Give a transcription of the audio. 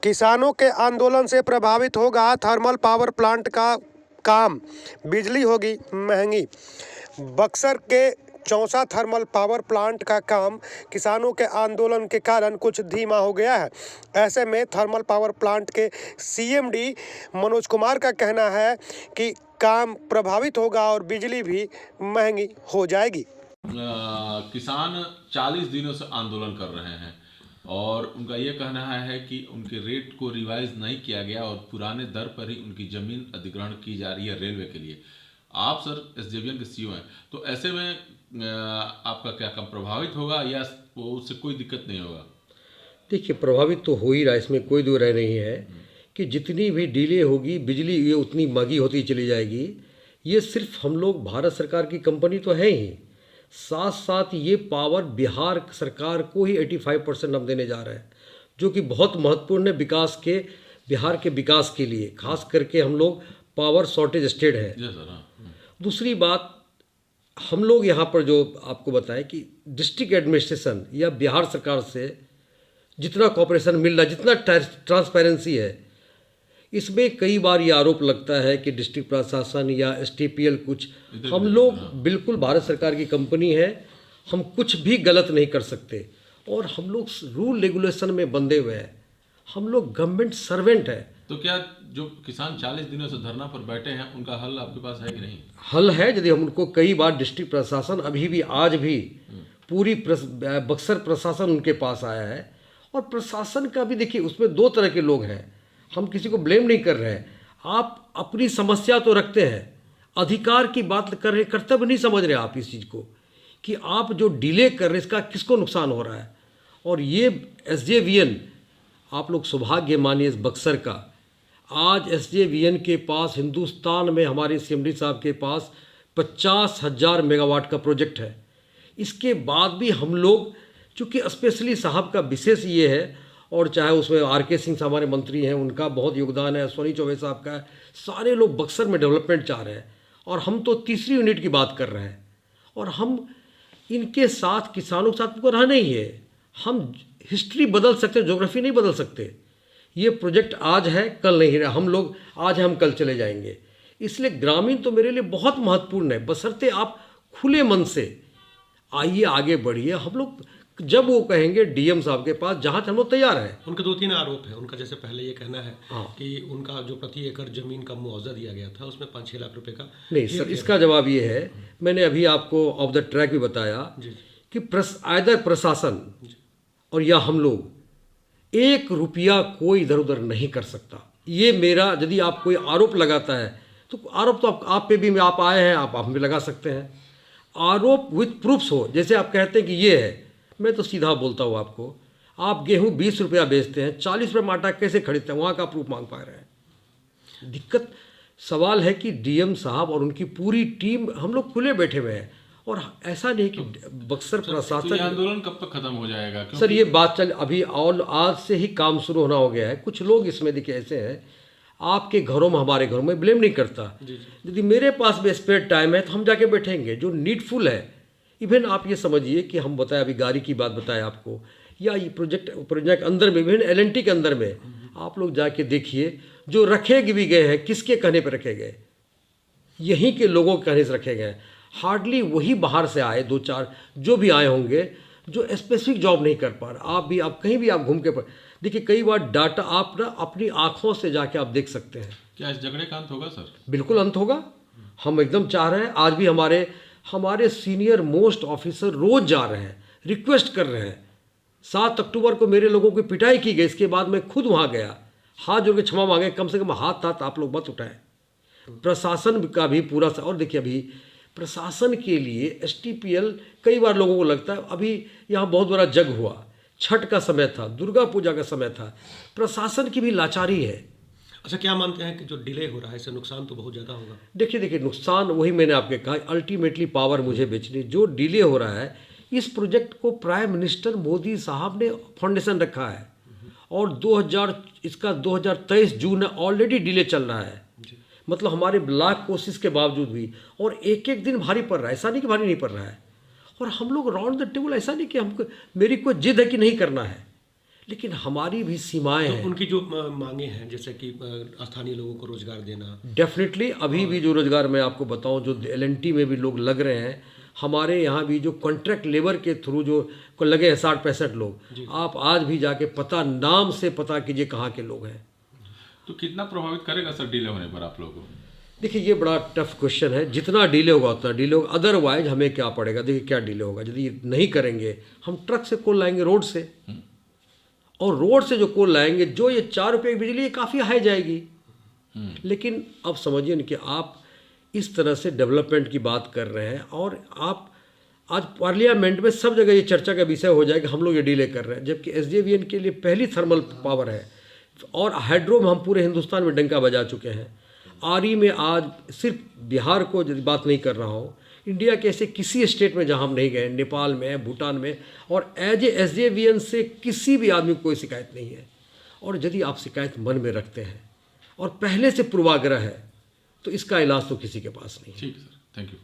किसानों के आंदोलन से प्रभावित होगा थर्मल पावर प्लांट का काम, बिजली होगी महंगी। बक्सर के चौसा थर्मल पावर प्लांट का काम किसानों के आंदोलन के कारण कुछ धीमा हो गया है। ऐसे में थर्मल पावर प्लांट के सीएमडी मनोज कुमार का कहना है कि काम प्रभावित होगा और बिजली भी महंगी हो जाएगी। किसान 40 दिनों से आंदोलन कर रहे हैं और उनका ये कहना है कि उनके रेट को रिवाइज नहीं किया गया और पुराने दर पर ही उनकी ज़मीन अधिग्रहण की जा रही है रेलवे के लिए। आप सर एसजेवीएन के सीईओ हैं, तो ऐसे में आपका क्या काम प्रभावित होगा या उससे कोई दिक्कत नहीं होगा? देखिए, प्रभावित तो हो ही रहा है, इसमें कोई दो राय नहीं है कि जितनी भी डिले होगी बिजली ये उतनी महंगी होती चली जाएगी। ये सिर्फ हम लोग भारत सरकार की कंपनी तो है ही, साथ साथ ये पावर बिहार सरकार को ही 85% हम देने जा रहे हैं, जो कि बहुत महत्वपूर्ण है विकास के, बिहार के विकास के लिए। खास करके हम लोग पावर शॉर्टेज स्टेट है। दूसरी बात, हम लोग यहाँ पर जो आपको बताएं कि डिस्ट्रिक्ट एडमिनिस्ट्रेशन या बिहार सरकार से जितना कॉपरेशन मिल रहा है, जितना ट्रांसपेरेंसी है, इसमें कई बार ये आरोप लगता है कि डिस्ट्रिक्ट प्रशासन या एसटीपीएल कुछ, हम लोग बिल्कुल भारत सरकार की कंपनी है, हम कुछ भी गलत नहीं कर सकते और हम लोग रूल रेगुलेशन में बंधे हुए हैं, हम लोग गवर्नमेंट सर्वेंट है। तो क्या जो किसान 40 दिनों से धरना पर बैठे हैं उनका हल आपके पास है कि नहीं? हल है। यदि हम उनको कई बार डिस्ट्रिक्ट प्रशासन अभी भी आज भी पूरी बक्सर प्रशासन उनके पास आया है और प्रशासन का भी देखिए उसमें दो तरह के लोग हैं, हम किसी को ब्लेम नहीं कर रहे हैं। आप अपनी समस्या तो रखते हैं, अधिकार की बात कर रहे, कर्तव्य नहीं समझ रहे आप इस चीज़ को कि आप जो डिले कर रहे हैं इसका किसको नुकसान हो रहा है। और ये एसजेवीएन, आप लोग सौभाग्य मानिए इस बक्सर का, आज एसजेवीएन के पास हिंदुस्तान में हमारे सीएमडी साहब के पास 50,000 मेगावाट का प्रोजेक्ट है। इसके बाद भी हम लोग, चूँकि स्पेशली साहब का विशेष ये है, और चाहे उसमें आर.के. सिंह हमारे मंत्री हैं, उनका बहुत योगदान है, सोनी चौबे साहब का है, सारे लोग बक्सर में डेवलपमेंट चाह रहे हैं और हम तो तीसरी यूनिट की बात कर रहे हैं और हम इनके साथ किसानों के साथ को रहना ही है। हम हिस्ट्री बदल सकते, ज्योग्राफी नहीं बदल सकते। ये प्रोजेक्ट आज है कल नहीं रहा, हम लोग आज हम कल चले जाएंगे। इसलिए ग्रामीण तो मेरे लिए बहुत महत्वपूर्ण है, बशर्ते आप खुले मन से आइए, आगे बढ़िए। हम लोग जब वो कहेंगे डीएम साहब के पास, जहाँ हम लोग तैयार हैं। उनके 2-3 आरोप है उनका। जैसे पहले ये कहना है कि उनका जो प्रति एकड़ जमीन का मुआवजा दिया गया था उसमें 5-6 लाख रुपए का नहीं सर, इसका जवाब ये है, मैंने अभी आपको ऑफ द ट्रैक भी बताया कि आइदर प्रशासन और या हम लोग 1 रुपया कोई इधर उधर नहीं कर सकता। ये मेरा, यदि आप कोई आरोप लगाता है तो आरोप तो आप पे भी आप आए हैं, आप भी लगा सकते हैं। आरोप विथ प्रूफ्स हो, जैसे आप कहते हैं कि ये है, मैं तो सीधा बोलता हूँ आपको, आप गेहूँ 20 रुपया बेचते हैं, 40 रुपये में आटा कैसे खरीदते हैं, वहाँ का प्रूफ मांग पा रहे हैं। दिक्कत सवाल है कि डीएम साहब और उनकी पूरी टीम, हम लोग खुले बैठे हुए हैं और ऐसा नहीं कि बक्सर प्रशासन। तो आंदोलन कब तक खत्म हो जाएगा? सर ये बात चल, अभी और आज से ही काम शुरू होना हो गया है। कुछ लोग इसमें देखिए ऐसे हैं, आपके घरों में, हमारे घरों में ब्लेम नहीं करता, यदि मेरे पास भी स्पेयर टाइम है तो हम जाके बैठेंगे। जो नीडफुल है, इवन आप ये समझिए कि हम बताए, अभी गाड़ी की बात बताए आपको, या ये प्रोजेक्ट अंदर में, इवन एलएनटी के अंदर में आप लोग जाके देखिए, जो रखे भी गए हैं किसके कहने पर रखे गए, यहीं के लोगों के कहने से रखे गए। हार्डली वही बाहर से आए 2-4 जो भी आए होंगे जो स्पेसिफिक जॉब नहीं कर पा रहे। आप कहीं भी आप घूम के देखिए, कई बार डाटा आप ना अपनी आंखों से जाके आप देख सकते हैं। क्या इस झगड़े का अंत होगा सर? बिल्कुल अंत होगा, हम एकदम चाह रहे हैं। आज भी हमारे सीनियर मोस्ट ऑफिसर रोज जा रहे हैं, रिक्वेस्ट कर रहे हैं। 7 अक्टूबर को मेरे लोगों की पिटाई की गई, इसके बाद मैं खुद वहाँ गया, हाथ जोड़ के क्षमा मांगे, कम से कम हाथ आप लोग मत उठाएं। प्रशासन का भी पूरा, और देखिए अभी प्रशासन के लिए एसटीपीएल, कई बार लोगों को लगता है, अभी यहाँ बहुत बड़ा जग हुआ, छठ का समय था, दुर्गा पूजा का समय था, प्रशासन की भी लाचारी है। अच्छा, क्या मानते हैं कि जो डिले हो रहा है इससे नुकसान तो बहुत ज़्यादा होगा? देखिए नुकसान वही मैंने आपके कहा, अल्टीमेटली पावर मुझे बेचनी। जो डिले हो रहा है, इस प्रोजेक्ट को प्राइम मिनिस्टर मोदी साहब ने फाउंडेशन रखा है और 2023 जून है, ऑलरेडी डिले चल रहा है। मतलब हमारे लाख कोशिश के बावजूद भी, और एक एक दिन भारी पड़ रहा है, ऐसा नहीं कि भारी नहीं पड़ रहा है। और हम लोग राउंड द टेबल, ऐसा नहीं कि हमको, मेरी कोई जिद है कि नहीं करना है, लेकिन हमारी भी सीमाएं हैं। उनकी जो मांगे हैं जैसे कि स्थानीय लोगों को रोजगार देना, डेफिनेटली अभी भी जो रोजगार मैं आपको बताऊं, जो LNT में भी लोग लग रहे हैं, हमारे यहाँ भी जो कॉन्ट्रैक्ट लेबर के थ्रू जो को लगे हैं 60-65 लोग, आप आज भी जाके पता नाम से पता कीजिए कहाँ के लोग हैं। तो कितना प्रभावित करेगा सर डिले होने पर आप लोगों को? देखिए ये बड़ा टफ क्वेश्चन है, जितना डिले होगा उतना डिले होगा, अदरवाइज हमें क्या पड़ेगा, देखिए क्या डिले होगा, यदि नहीं करेंगे हम ट्रक से कोल लाएंगे रोड से, और रोड से जो कोल लाएंगे, जो ये 4 रुपये की बिजली ये काफ़ी हाई जाएगी। लेकिन अब समझिए ना कि आप इस तरह से डेवलपमेंट की बात कर रहे हैं, और आप आज पार्लियामेंट में सब जगह ये चर्चा का विषय हो जाएगा हम लोग ये डिले कर रहे हैं, जबकि SJVN के लिए पहली थर्मल पावर है, और हाइड्रो में हम पूरे हिंदुस्तान में डंका बजा चुके हैं। RE में आज सिर्फ बिहार को यदि बात नहीं कर रहा हूँ, इंडिया के ऐसे किसी स्टेट में जहाँ हम नहीं गए, नेपाल में, भूटान में, और एज ए SJVN से किसी भी आदमी को कोई शिकायत नहीं है। और यदि आप शिकायत मन में रखते हैं और पहले से पूर्वाग्रह है, तो इसका इलाज तो किसी के पास नहीं है। ठीक है सर, थैंक यू।